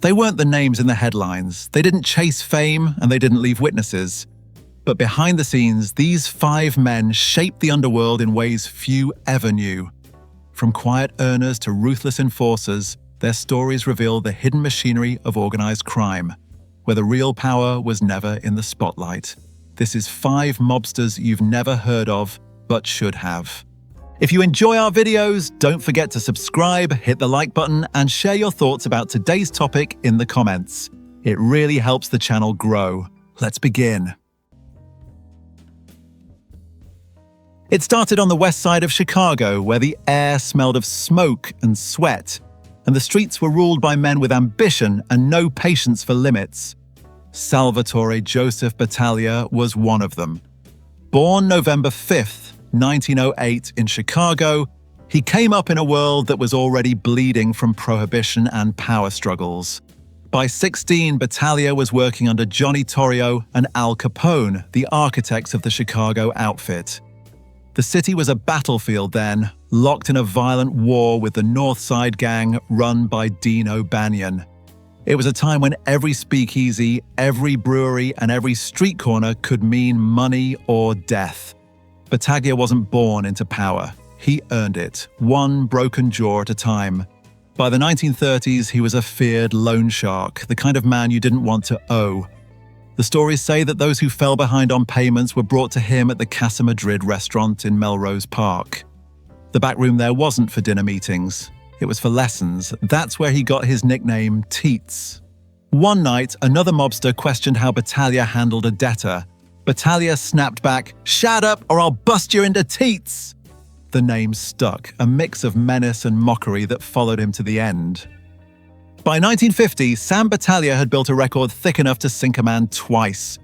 They weren't the names in the headlines, they didn't chase fame, and they didn't leave witnesses. But behind the scenes, these 5 men shaped the underworld in ways few ever knew. From quiet earners to ruthless enforcers, their stories reveal the hidden machinery of organized crime, where the real power was never in the spotlight. This is 5 mobsters you've never heard of, but should have. If you enjoy our videos, don't forget to subscribe, hit the like button, and share your thoughts about today's topic in the comments. It really helps the channel grow. Let's begin. It started on the west side of Chicago, where the air smelled of smoke and sweat, and the streets were ruled by men with ambition and no patience for limits. Salvatore Joseph Battaglia was one of them. Born November 5th, 1908 in Chicago, he came up in a world that was already bleeding from prohibition and power struggles. By 16, Battaglia was working under Johnny Torrio and Al Capone, the architects of the Chicago outfit. The city was a battlefield then, locked in a violent war with the North Side gang run by Dean O'Banion. It was a time when every speakeasy, every brewery, and every street corner could mean money or death. Battaglia wasn't born into power. He earned it, one broken jaw at a time. By the 1930s, he was a feared loan shark, the kind of man you didn't want to owe. The stories say that those who fell behind on payments were brought to him at the Casa Madrid restaurant in Melrose Park. The back room there wasn't for dinner meetings. It was for lessons. That's where he got his nickname, Teets. One night, another mobster questioned how Battaglia handled a debtor. Battaglia snapped back, "Shut up or I'll bust you into teets!" The name stuck, a mix of menace and mockery that followed him to the end. By 1950, Sam Battaglia had built a record thick enough to sink a man twice.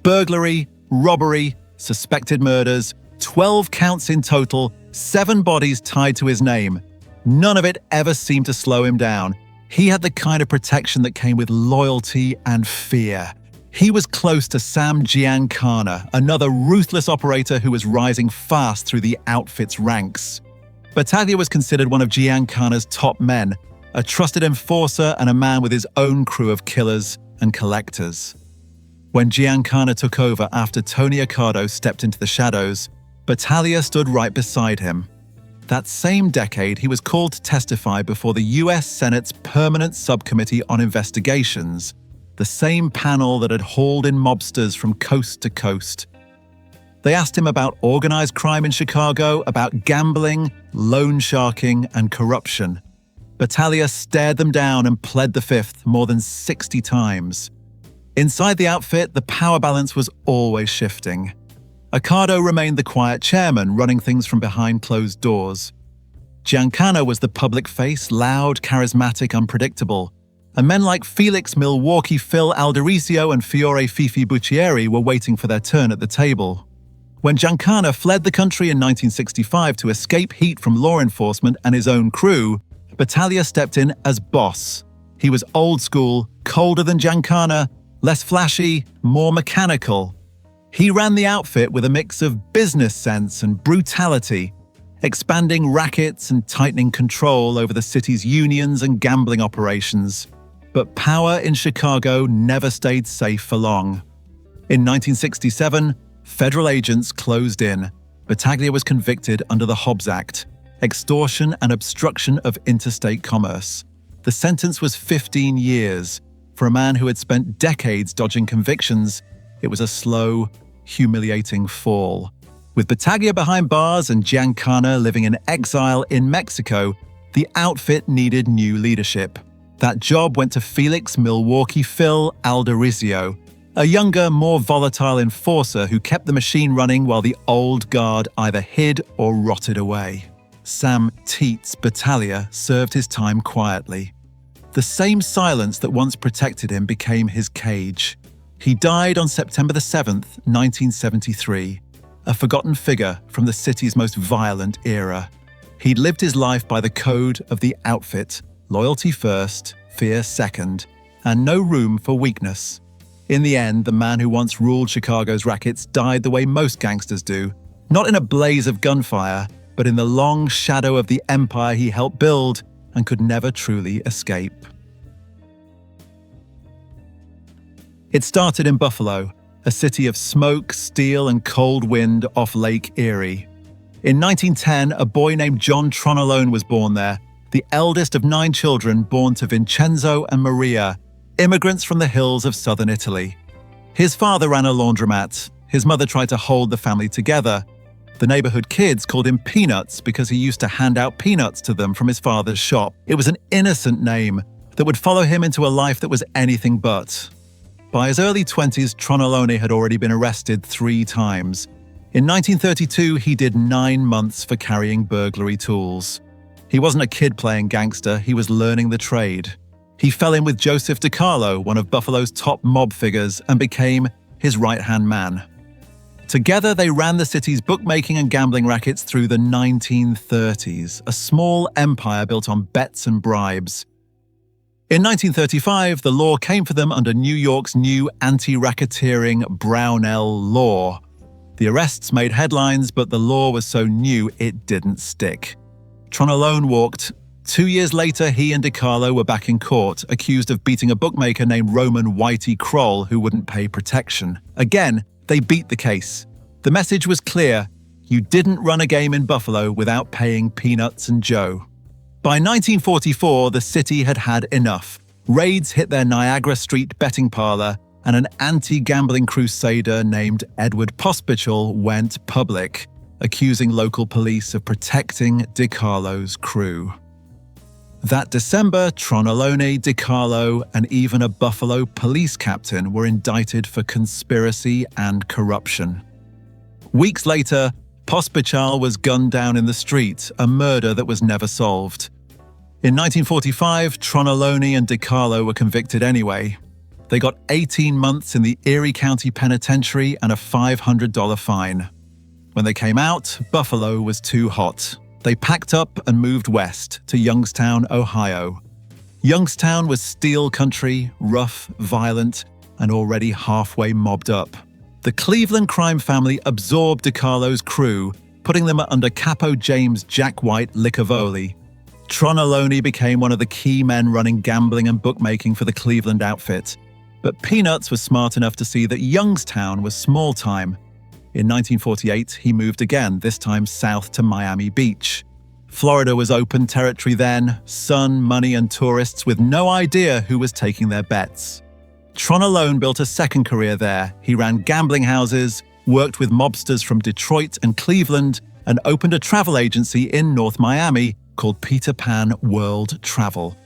Burglary, robbery, suspected murders, 12 counts in total, 7 bodies tied to his name. None of it ever seemed to slow him down. He had the kind of protection that came with loyalty and fear. He was close to Sam Giancana, another ruthless operator who was rising fast through the outfit's ranks. Battaglia was considered one of Giancana's top men, a trusted enforcer and a man with his own crew of killers and collectors. When Giancana took over after Tony Accardo stepped into the shadows, Battaglia stood right beside him. That same decade, he was called to testify before the US Senate's Permanent Subcommittee on Investigations, the same panel that had hauled in mobsters from coast to coast. They asked him about organized crime in Chicago, about gambling, loan sharking, and corruption. Battaglia stared them down and pled the fifth more than 60 times. Inside the outfit, the power balance was always shifting. Accardo remained the quiet chairman, running things from behind closed doors. Giancana was the public face, loud, charismatic, unpredictable. And men like Felix Milwaukee Phil Aldericio and Fiore Fifi Buccieri were waiting for their turn at the table. When Giancana fled the country in 1965 to escape heat from law enforcement and his own crew, Battaglia stepped in as boss. He was old school, colder than Giancana, less flashy, more mechanical. He ran the outfit with a mix of business sense and brutality, expanding rackets and tightening control over the city's unions and gambling operations. But power in Chicago never stayed safe for long. In 1967, federal agents closed in. Battaglia was convicted under the Hobbs Act, extortion and obstruction of interstate commerce. The sentence was 15 years. For a man who had spent decades dodging convictions, it was a slow, humiliating fall. With Battaglia behind bars and Giancana living in exile in Mexico, the outfit needed new leadership. That job went to Felix Milwaukee Phil Aldericio, a younger, more volatile enforcer who kept the machine running while the old guard either hid or rotted away. Sam Teets Battaglia served his time quietly. The same silence that once protected him became his cage. He died on September 7th, 1973, a forgotten figure from the city's most violent era. He'd lived his life by the code of the outfit: loyalty first, fear second, and no room for weakness. In the end, the man who once ruled Chicago's rackets died the way most gangsters do, not in a blaze of gunfire, but in the long shadow of the empire he helped build and could never truly escape. It started in Buffalo, a city of smoke, steel, and cold wind off Lake Erie. In 1910, a boy named John Tronolone was born there, the eldest of 9 children born to Vincenzo and Maria, immigrants from the hills of southern Italy. His father ran a laundromat. His mother tried to hold the family together. The neighborhood kids called him Peanuts because he used to hand out peanuts to them from his father's shop. It was an innocent name that would follow him into a life that was anything but. By his early 20s, Tronolone had already been arrested 3 times. In 1932, he did 9 months for carrying burglary tools. He wasn't a kid playing gangster, he was learning the trade. He fell in with Joseph DiCarlo, one of Buffalo's top mob figures, and became his right-hand man. Together, they ran the city's bookmaking and gambling rackets through the 1930s, a small empire built on bets and bribes. In 1935, the law came for them under New York's new anti-racketeering Brownell law. The arrests made headlines, but the law was so new it didn't stick. Tronolone walked. 2 years later, he and DiCarlo were back in court, accused of beating a bookmaker named Roman Whitey Kroll who wouldn't pay protection. Again, they beat the case. The message was clear: you didn't run a game in Buffalo without paying Peanuts and Joe. By 1944, the city had had enough. Raids hit their Niagara Street betting parlor, and an anti-gambling crusader named Edward Pospichal went public, accusing local police of protecting DiCarlo's crew. That December, Tronolone, DiCarlo, and even a Buffalo police captain were indicted for conspiracy and corruption. Weeks later, Pospichal was gunned down in the street, a murder that was never solved. In 1945, Tronolone and DiCarlo were convicted anyway. They got 18 months in the Erie County Penitentiary and a $500 fine. When they came out, Buffalo was too hot. They packed up and moved west to Youngstown, Ohio. Youngstown was steel country, rough, violent, and already halfway mobbed up. The Cleveland crime family absorbed DiCarlo's crew, putting them under Capo James Jack White Licavoli. Tronolone became one of the key men running gambling and bookmaking for the Cleveland outfit. But Peanuts was smart enough to see that Youngstown was small time. In 1948, he moved again, this time south to Miami Beach. Florida was open territory then, sun, money, and tourists with no idea who was taking their bets. Tronolone built a second career there. He ran gambling houses, worked with mobsters from Detroit and Cleveland, and opened a travel agency in North Miami called Peter Pan World Travel.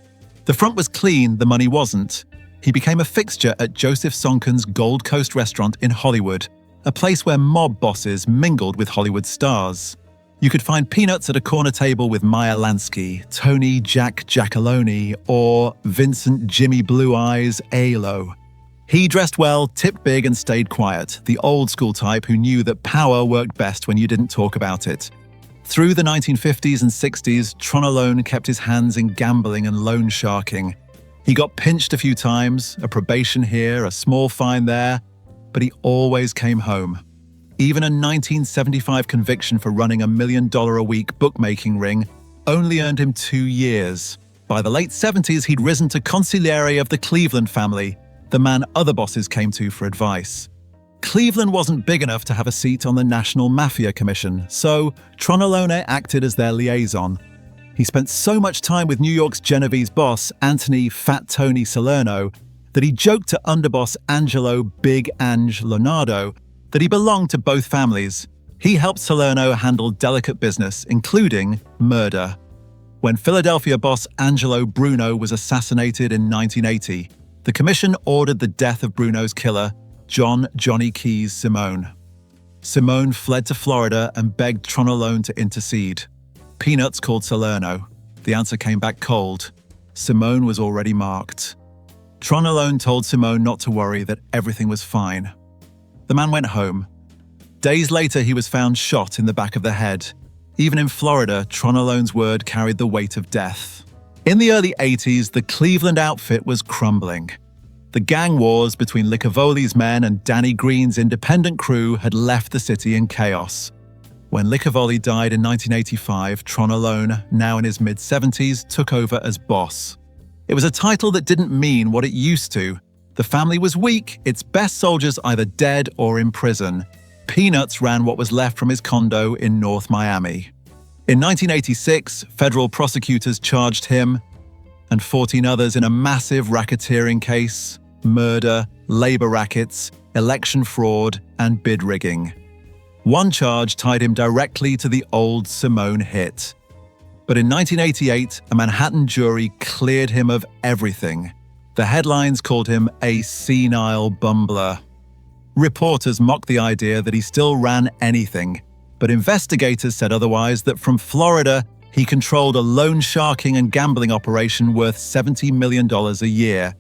The front was clean, the money wasn't. He became a fixture at Joseph Sonken's Gold Coast restaurant in Hollywood, a place where mob bosses mingled with Hollywood stars. You could find Peanuts at a corner table with Meyer Lansky, Tony Jack Giacalone, or Vincent Jimmy Blue Eyes Alo. He dressed well, tipped big, and stayed quiet, the old-school type who knew that power worked best when you didn't talk about it. Through the 1950s and 60s, Tronolone kept his hands in gambling and loan sharking. He got pinched a few times, a probation here, a small fine there, but he always came home. Even a 1975 conviction for running $1 million a week bookmaking ring only earned him 2 years. By the late 70s, he'd risen to consigliere of the Cleveland family, the man other bosses came to for advice. Cleveland wasn't big enough to have a seat on the National Mafia Commission, so Tronolone acted as their liaison. He spent so much time with New York's Genovese boss, Anthony Fat Tony Salerno, that he joked to underboss Angelo Big Ange Leonardo that he belonged to both families. He helped Salerno handle delicate business, including murder. When Philadelphia boss Angelo Bruno was assassinated in 1980, the commission ordered the death of Bruno's killer, John Johnny Keys Simone. Simone fled to Florida and begged Tronolone to intercede. Peanuts called Salerno. The answer came back cold. Simone was already marked. Tronolone told Simone not to worry, that everything was fine. The man went home. Days later, he was found shot in the back of the head. Even in Florida, Tronolone's word carried the weight of death. In the early 80s, the Cleveland outfit was crumbling. The gang wars between Licavoli's men and Danny Green's independent crew had left the city in chaos. When Licavoli died in 1985, Tronolone, now in his mid-70s, took over as boss. It was a title that didn't mean what it used to. The family was weak, its best soldiers either dead or in prison. Peanuts ran what was left from his condo in North Miami. In 1986, federal prosecutors charged him and 14 others in a massive racketeering case, murder, labor rackets, election fraud, and bid rigging. One charge tied him directly to the old Simone hit. But in 1988, a Manhattan jury cleared him of everything. The headlines called him a senile bumbler. Reporters mocked the idea that he still ran anything, but investigators said otherwise, that from Florida, he controlled a loan sharking and gambling operation worth $70 million a year.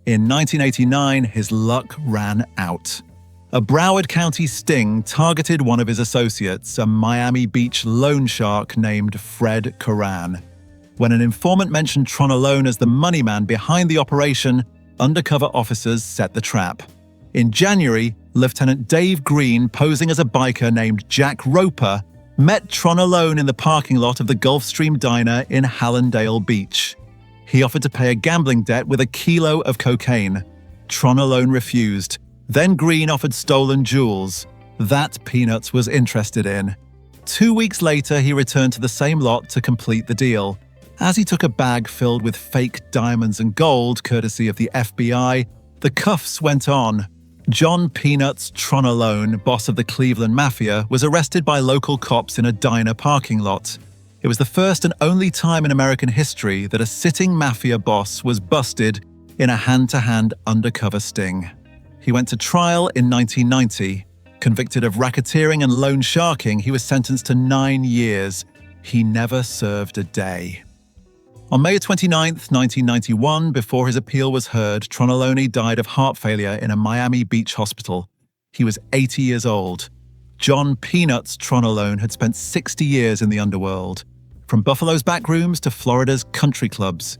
In 1989, his luck ran out. A Broward County sting targeted one of his associates, a Miami Beach loan shark named Fred Coran. When an informant mentioned Tronolone as the money man behind the operation, undercover officers set the trap. In January, Lieutenant Dave Green, posing as a biker named Jack Roper, met Tronolone in the parking lot of the Gulfstream Diner in Hallandale Beach. He offered to pay a gambling debt with a kilo of cocaine. Tronolone refused. Then Green offered stolen jewels. That Peanuts was interested in. 2 weeks later, he returned to the same lot to complete the deal. As he took a bag filled with fake diamonds and gold, courtesy of the FBI, the cuffs went on. John Peanuts Tronolone, boss of the Cleveland Mafia, was arrested by local cops in a diner parking lot. It was the first and only time in American history that a sitting mafia boss was busted in a hand-to-hand undercover sting. He went to trial in 1990. Convicted of racketeering and loan sharking, he was sentenced to 9 years. He never served a day. On May 29, 1991, before his appeal was heard, Tronolone died of heart failure in a Miami Beach hospital. He was 80 years old. John Peanuts Tronolone had spent 60 years in the underworld, from Buffalo's backrooms to Florida's country clubs.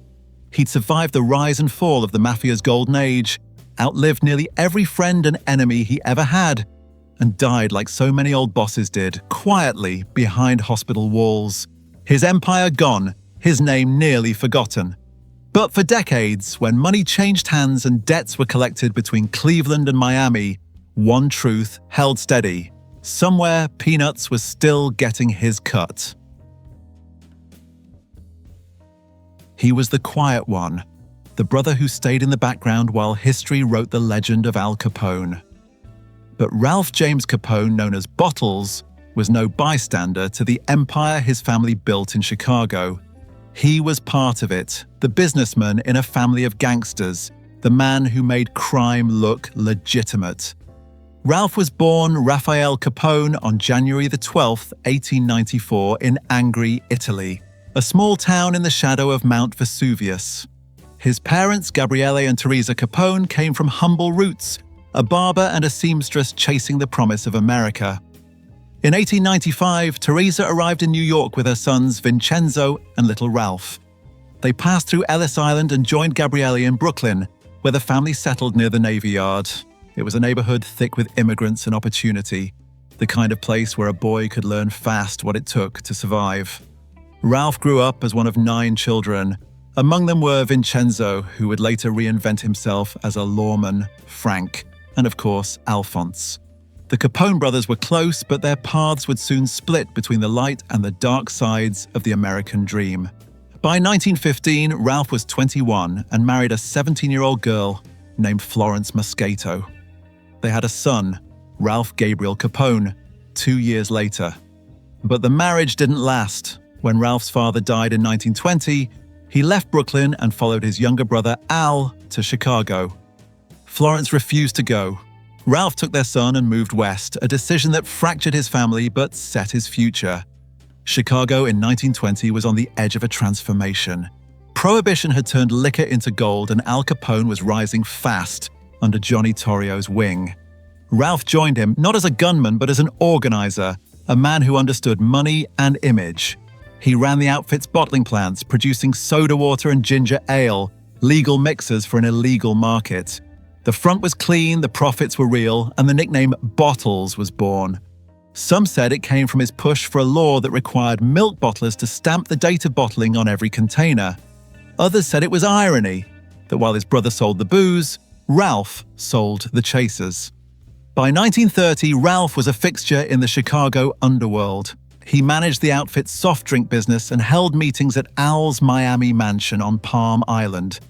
He'd survived the rise and fall of the mafia's golden age, outlived nearly every friend and enemy he ever had, and died like so many old bosses did, quietly behind hospital walls. His empire gone, his name nearly forgotten. But for decades, when money changed hands and debts were collected between Cleveland and Miami, one truth held steady. Somewhere, Peanuts was still getting his cut. He was the quiet one, the brother who stayed in the background while history wrote the legend of Al Capone. But Ralph James Capone, known as Bottles, was no bystander to the empire his family built in Chicago. He was part of it, the businessman in a family of gangsters, the man who made crime look legitimate. Ralph was born Raphael Capone on January 12, 1894, in Angri, Italy, a small town in the shadow of Mount Vesuvius. His parents, Gabriele and Teresa Capone, came from humble roots, a barber and a seamstress chasing the promise of America. In 1895, Teresa arrived in New York with her sons Vincenzo and little Ralph. They passed through Ellis Island and joined Gabriele in Brooklyn, where the family settled near the Navy Yard. It was a neighborhood thick with immigrants and opportunity, the kind of place where a boy could learn fast what it took to survive. Ralph grew up as one of 9 children. Among them were Vincenzo, who would later reinvent himself as a lawman, Frank, and of course, Alphonse. The Capone brothers were close, but their paths would soon split between the light and the dark sides of the American dream. By 1915, Ralph was 21 and married a 17-year-old girl named Florence Moscato. They had a son, Ralph Gabriel Capone, 2 years later. But the marriage didn't last. When Ralph's father died in 1920, he left Brooklyn and followed his younger brother, Al, to Chicago. Florence refused to go. Ralph took their son and moved west, a decision that fractured his family but set his future. Chicago in 1920 was on the edge of a transformation. Prohibition had turned liquor into gold, and Al Capone was rising fast under Johnny Torrio's wing. Ralph joined him not as a gunman but as an organizer, a man who understood money and image. He ran the outfit's bottling plants, producing soda water and ginger ale, legal mixers for an illegal market. The front was clean, the profits were real, and the nickname Bottles was born. Some said it came from his push for a law that required milk bottlers to stamp the date of bottling on every container. Others said it was irony, that while his brother sold the booze, Ralph sold the chasers. By 1930, Ralph was a fixture in the Chicago underworld. He managed the outfit's soft drink business and held meetings at Al's Miami mansion on Palm Island.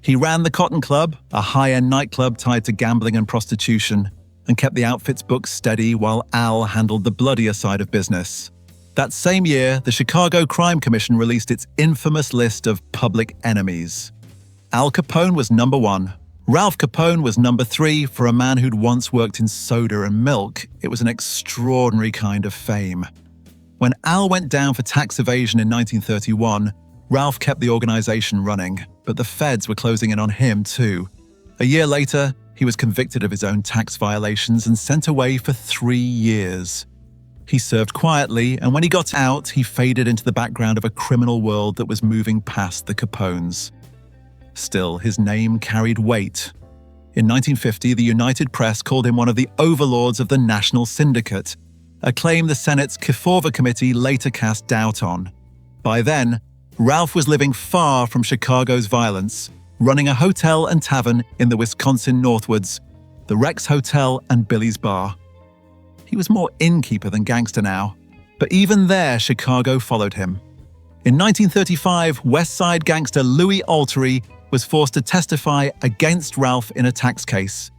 He ran the Cotton Club, a high-end nightclub tied to gambling and prostitution, and kept the outfit's books steady while Al handled the bloodier side of business. That same year, the Chicago Crime Commission released its infamous list of public enemies. Al Capone was number 1. Ralph Capone was number 3 for a man who'd once worked in soda and milk. It was an extraordinary kind of fame. When Al went down for tax evasion in 1931, Ralph kept the organization running, but the feds were closing in on him too. A year later, he was convicted of his own tax violations and sent away for 3 years. He served quietly, and when he got out, he faded into the background of a criminal world that was moving past the Capones. Still, his name carried weight. In 1950, the United Press called him one of the overlords of the National Syndicate, a claim the Senate's Kefauver Committee later cast doubt on. By then, Ralph was living far from Chicago's violence, running a hotel and tavern in the Wisconsin Northwoods, the Rex Hotel and Billy's Bar. He was more innkeeper than gangster now, but even there, Chicago followed him. In 1935, West Side gangster Louis Altery was forced to testify against Ralph in a tax case.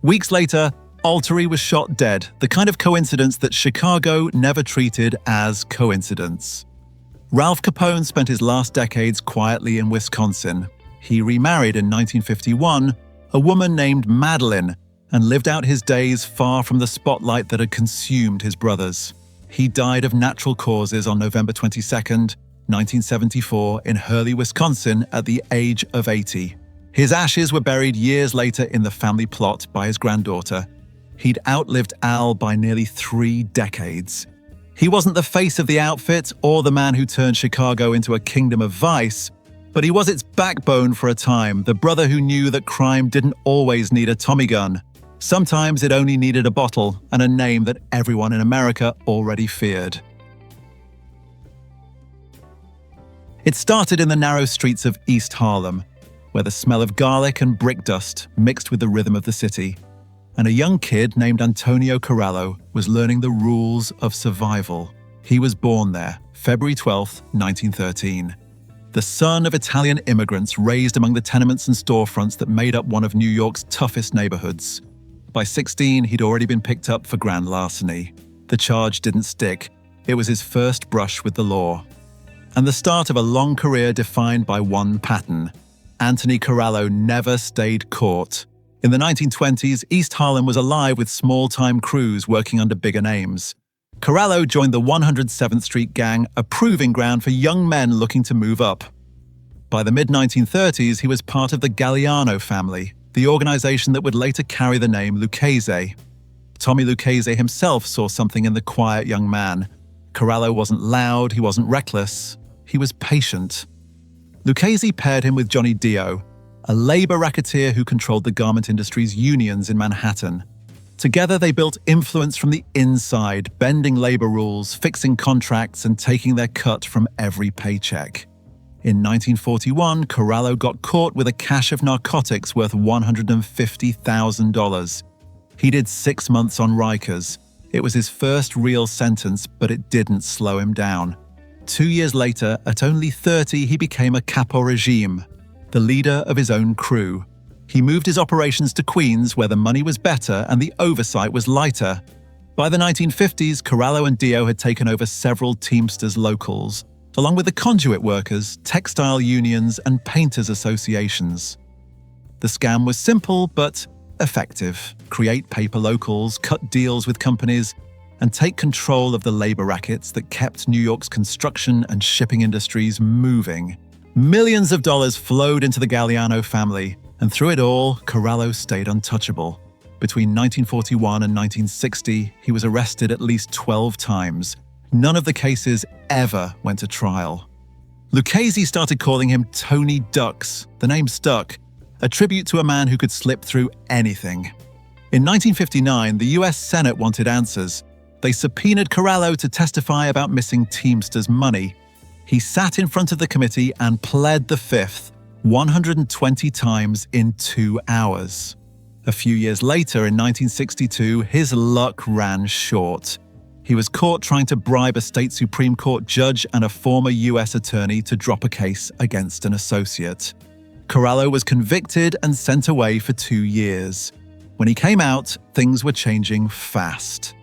Weeks later, Altery was shot dead, the kind of coincidence that Chicago never treated as coincidence. Ralph Capone spent his last decades quietly in Wisconsin. He remarried in 1951 a woman named Madeline and lived out his days far from the spotlight that had consumed his brothers. He died of natural causes on November 22, 1974, in Hurley, Wisconsin, at the age of 80. His ashes were buried years later in the family plot by his granddaughter. He'd outlived Al by nearly 3 decades. He wasn't the face of the outfit or the man who turned Chicago into a kingdom of vice, but he was its backbone for a time, the brother who knew that crime didn't always need a Tommy gun. Sometimes it only needed a bottle and a name that everyone in America already feared. It started in the narrow streets of East Harlem, where the smell of garlic and brick dust mixed with the rhythm of the city, and a young kid named Antonio Corallo was learning the rules of survival. He was born there, February 12, 1913. The son of Italian immigrants raised among the tenements and storefronts that made up one of New York's toughest neighborhoods. By 16, he'd already been picked up for grand larceny. The charge didn't stick. It was his first brush with the law. And the start of a long career defined by one pattern. Anthony Corallo never stayed caught. In the 1920s, East Harlem was alive with small-time crews working under bigger names. Corallo joined the 107th Street Gang, a proving ground for young men looking to move up. By the mid-1930s, he was part of the Galliano family, the organization that would later carry the name Lucchese. Tommy Lucchese himself saw something in the quiet young man. Corallo wasn't loud, he wasn't reckless, he was patient. Lucchese paired him with Johnny Dio, a labor racketeer who controlled the garment industry's unions in Manhattan. Together, they built influence from the inside, bending labor rules, fixing contracts, and taking their cut from every paycheck. In 1941, Corallo got caught with a cache of narcotics worth $150,000. He did 6 months on Rikers. It was his first real sentence, but it didn't slow him down. 2 years later, at only 30, he became a capo regime, the leader of his own crew. He moved his operations to Queens, where the money was better and the oversight was lighter. By the 1950s, Corallo and Dio had taken over several Teamsters locals, along with the conduit workers, textile unions, and painters associations. The scam was simple but effective. Create paper locals, cut deals with companies, and take control of the labor rackets that kept New York's construction and shipping industries moving. Millions of dollars flowed into the Galliano family, and through it all, Corallo stayed untouchable. Between 1941 and 1960, he was arrested at least 12 times. None of the cases ever went to trial. Lucchese started calling him Tony Ducks. The name stuck, a tribute to a man who could slip through anything. In 1959, the US Senate wanted answers. They subpoenaed Corallo to testify about missing Teamsters money. He sat in front of the committee and pled the fifth, 120 times in 2 hours. A few years later, in 1962, his luck ran short. He was caught trying to bribe a state Supreme Court judge and a former U.S. attorney to drop a case against an associate. Corallo was convicted and sent away for 2 years. When he came out, things were changing fast.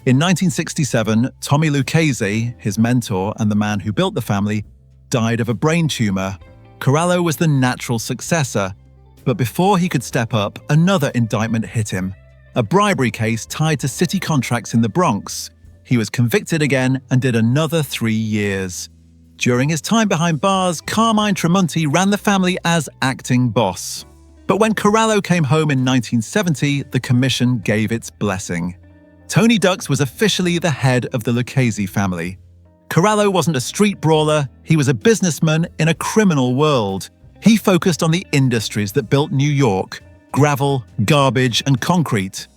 In 1967, Tommy Lucchese, his mentor and the man who built the family, died of a brain tumor. Corallo was the natural successor, but before he could step up, another indictment hit him. A bribery case tied to city contracts in the Bronx. He was convicted again and did another 3 years. During his time behind bars, Carmine Tramonti ran the family as acting boss. But when Corallo came home in 1970, the commission gave its blessing. Tony Ducks was officially the head of the Lucchese family. Corallo wasn't a street brawler, he was a businessman in a criminal world. He focused on the industries that built New York: gravel, garbage, and concrete.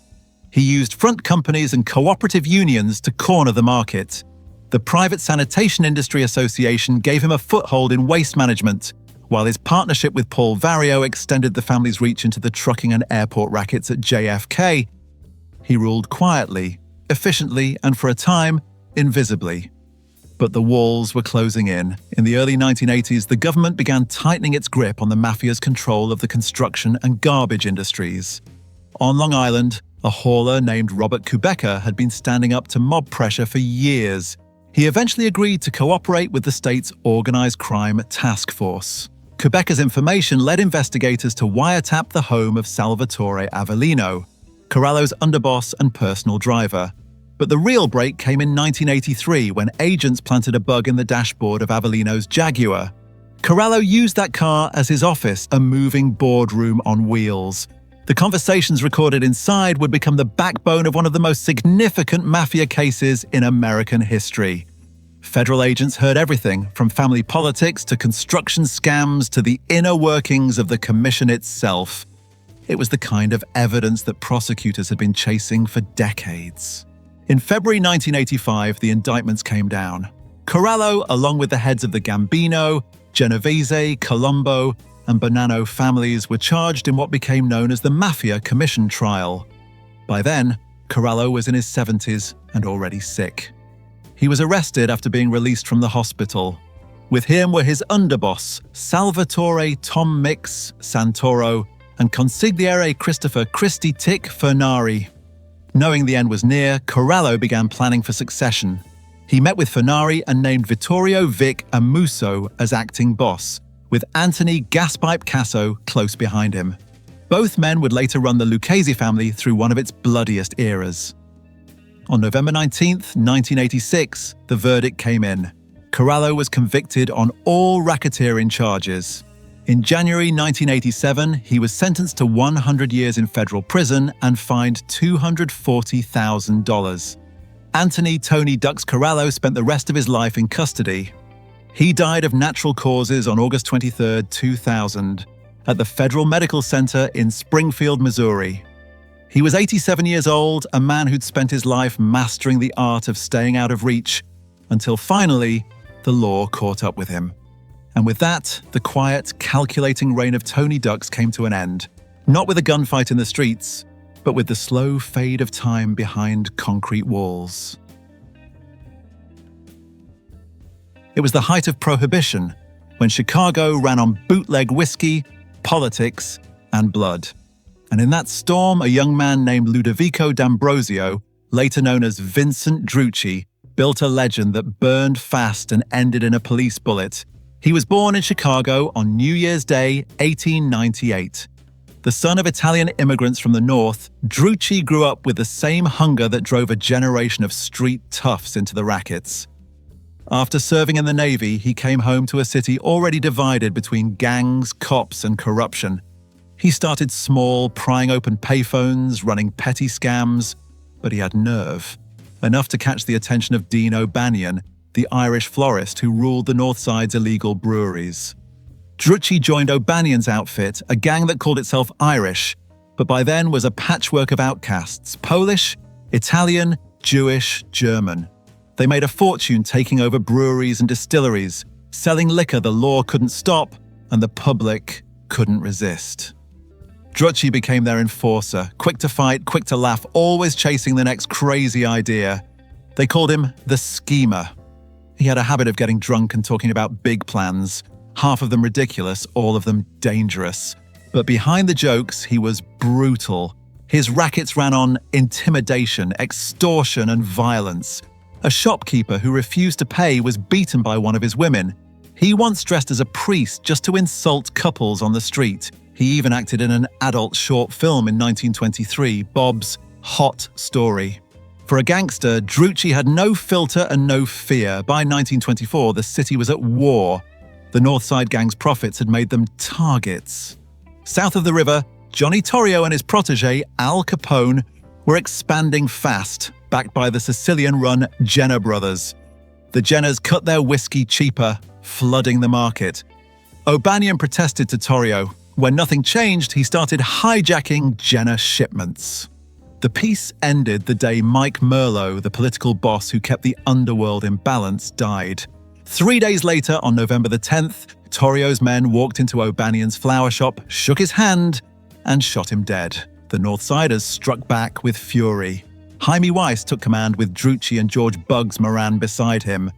He used front companies and cooperative unions to corner the market. The Private Sanitation Industry Association gave him a foothold in waste management, while his partnership with Paul Vario extended the family's reach into the trucking and airport rackets at JFK. He ruled quietly, efficiently, and for a time, invisibly. But the walls were closing in. In the early 1980s, the government began tightening its grip on the mafia's control of the construction and garbage industries. On Long Island, a hauler named Robert Kubeca had been standing up to mob pressure for years. He eventually agreed to cooperate with the state's organized crime task force. Kubeca's information led investigators to wiretap the home of Salvatore Avellino, Corallo's underboss and personal driver. But the real break came in 1983 when agents planted a bug in the dashboard of Avellino's Jaguar. Corallo used that car as his office, a moving boardroom on wheels. The conversations recorded inside would become the backbone of one of the most significant mafia cases in American history. Federal agents heard everything from family politics to construction scams to the inner workings of the commission itself. It was the kind of evidence that prosecutors had been chasing for decades. In February 1985, the indictments came down. Corallo, along with the heads of the Gambino, Genovese, Colombo, and Bonanno families, were charged in what became known as the Mafia Commission Trial. By then, Corallo was in his 70s and already sick. He was arrested after being released from the hospital. With him were his underboss, Salvatore Tom Mix Santoro, and consigliere Christopher Christy Tick Fernari. Knowing the end was near, Corallo began planning for succession. He met with Fernari and named Vittorio Vic Amuso as acting boss, with Anthony Gaspipe Casso close behind him. Both men would later run the Lucchese family through one of its bloodiest eras. On November 19, 1986, the verdict came in. Corallo was convicted on all racketeering charges. In January 1987, he was sentenced to 100 years in federal prison and fined $240,000. Anthony Tony Ducks Corallo spent the rest of his life in custody. He died of natural causes on August 23, 2000, at the Federal Medical Center in Springfield, Missouri. He was 87 years old, a man who'd spent his life mastering the art of staying out of reach, until finally, the law caught up with him. And with that, the quiet, calculating reign of Tony Ducks came to an end, not with a gunfight in the streets, but with the slow fade of time behind concrete walls. It was the height of Prohibition, when Chicago ran on bootleg whiskey, politics, and blood. And in that storm, a young man named Ludovico D'Ambrosio, later known as Vincent DRUCCI, built a legend that burned fast and ended in a police bullet. He was born in Chicago on New Year's Day, 1898. The son of Italian immigrants from the north, DRUCCI grew up with the same hunger that drove a generation of street toughs into the rackets. After serving in the Navy, he came home to a city already divided between gangs, cops, and corruption. He started small, prying open payphones, running petty scams, but he had nerve, enough to catch the attention of Dean O'Banion, the Irish florist who ruled the North Side's illegal breweries. DRUCCI joined O'Banion's outfit, a gang that called itself Irish, but by then was a patchwork of outcasts: Polish, Italian, Jewish, German. They made a fortune taking over breweries and distilleries, selling liquor the law couldn't stop and the public couldn't resist. DRUCCI became their enforcer, quick to fight, quick to laugh, always chasing the next crazy idea. They called him the schemer. He had a habit of getting drunk and talking about big plans, half of them ridiculous, all of them dangerous. But behind the jokes, he was brutal. His rackets ran on intimidation, extortion, and violence. A shopkeeper who refused to pay was beaten by one of his women. He once dressed as a priest just to insult couples on the street. He even acted in an adult short film in 1923, Bob's Hot Story. For a gangster, DRUCCI had no filter and no fear. By 1924, the city was at war. The Northside Gang's profits had made them targets. South of the river, Johnny Torrio and his protege, Al Capone, were expanding fast, backed by the Sicilian-run Jenner brothers. The Jenners cut their whiskey cheaper, flooding the market. O'Banion protested to Torrio. When nothing changed, he started hijacking Jenner shipments. The peace ended the day Mike Merlo, the political boss who kept the underworld in balance, died. 3 days later, on November the 10th, Torrio's men walked into O'Banion's flower shop, shook his hand, and shot him dead. The Northsiders struck back with fury. Jaime Weiss took command with DRUCCI and George Bugs Moran beside him.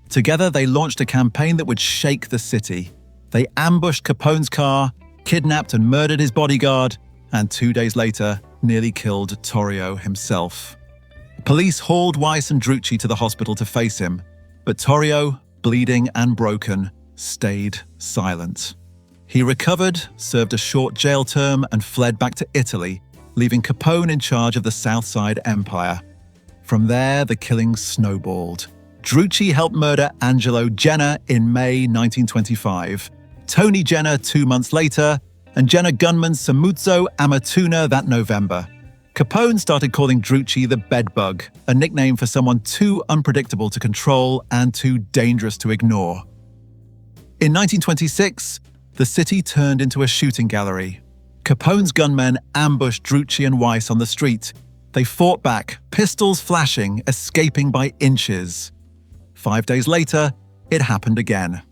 Together, they launched a campaign that would shake the city. They ambushed Capone's car, kidnapped and murdered his bodyguard, and 2 days later, nearly killed Torrio himself. Police hauled Weiss and DRUCCI to the hospital to face him, but Torrio, bleeding and broken, stayed silent. He recovered, served a short jail term, and fled back to Italy, leaving Capone in charge of the Southside Empire. From there, the killings snowballed. DRUCCI helped murder Angelo Jenner in May 1925, Tony Jenner 2 months later, and Jenner gunman Samuzzo Amatuna that November. Capone started calling DRUCCI the bedbug, a nickname for someone too unpredictable to control and too dangerous to ignore. In 1926, the city turned into a shooting gallery. Capone's gunmen ambushed DRUCCI and Weiss on the street. They fought back, pistols flashing, escaping by inches. 5 days later, it happened again.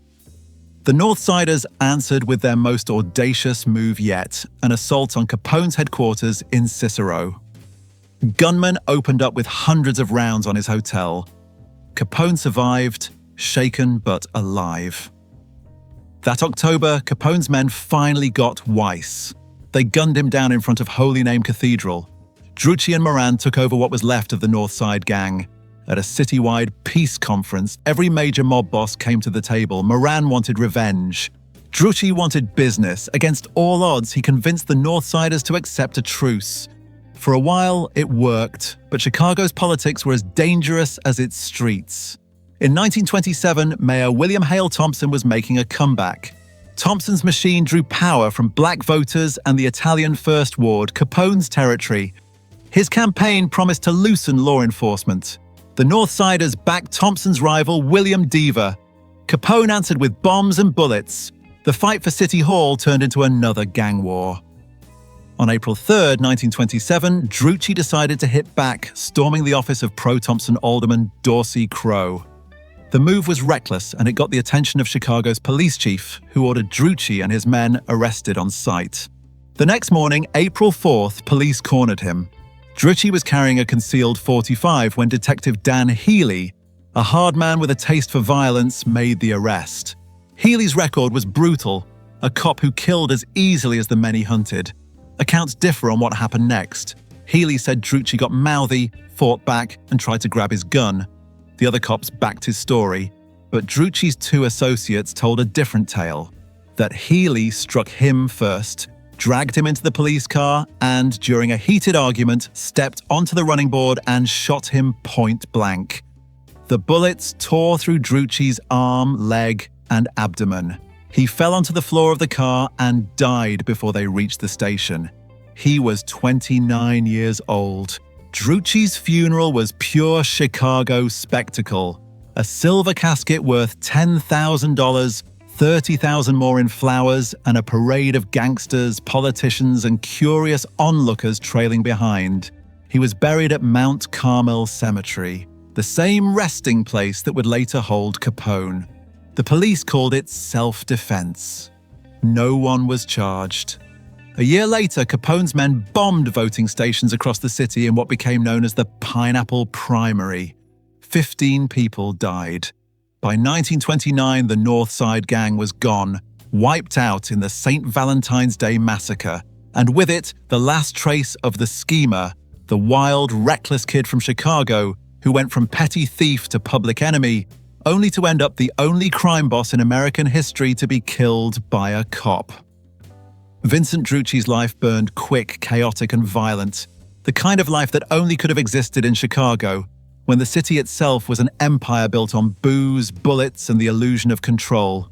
The Northsiders answered with their most audacious move yet, an assault on Capone's headquarters in Cicero. Gunmen opened up with hundreds of rounds on his hotel. Capone survived, shaken but alive. That October, Capone's men finally got Weiss. They gunned him down in front of Holy Name Cathedral. DRUCCI and Moran took over what was left of the Northside Gang. At a citywide peace conference, every major mob boss came to the table. Moran wanted revenge. DRUCCI wanted business. Against all odds, he convinced the Northsiders to accept a truce. For a while, it worked, but Chicago's politics were as dangerous as its streets. In 1927, Mayor William Hale Thompson was making a comeback. Thompson's machine drew power from black voters and the Italian First Ward, Capone's territory. His campaign promised to loosen law enforcement. The Northsiders backed Thompson's rival, William Deaver. Capone answered with bombs and bullets. The fight for City Hall turned into another gang war. On April 3, 1927, DRUCCI decided to hit back, storming the office of pro-Thompson alderman Dorsey Crowe. The move was reckless, and it got the attention of Chicago's police chief, who ordered DRUCCI and his men arrested on sight. The next morning, April 4th, police cornered him. DRUCCI was carrying a concealed .45 when Detective Dan Healy, a hard man with a taste for violence, made the arrest. Healy's record was brutal, a cop who killed as easily as the men he hunted. Accounts differ on what happened next. Healy said DRUCCI got mouthy, fought back, and tried to grab his gun. The other cops backed his story, but DRUCCI's 2 associates told a different tale, that Healy struck him first, dragged him into the police car, and, during a heated argument, stepped onto the running board and shot him point blank. The bullets tore through DRUCCI's arm, leg, and abdomen. He fell onto the floor of the car and died before they reached the station. He was 29 years old. DRUCCI's funeral was pure Chicago spectacle. A silver casket worth $10,000, $30,000 more in flowers, and a parade of gangsters, politicians, and curious onlookers trailing behind. He was buried at Mount Carmel Cemetery, the same resting place that would later hold Capone. The police called it self-defense. No one was charged. A year later, Capone's men bombed voting stations across the city in what became known as the Pineapple Primary. 15 people died. By 1929, the North Side Gang was gone, wiped out in the St. Valentine's Day Massacre, and with it, the last trace of the schemer, the wild, reckless kid from Chicago who went from petty thief to public enemy, only to end up the only crime boss in American history to be killed by a cop. Vincent DRUCCI's life burned quick, chaotic, and violent, the kind of life that only could have existed in Chicago, when the city itself was an empire built on booze, bullets, and the illusion of control.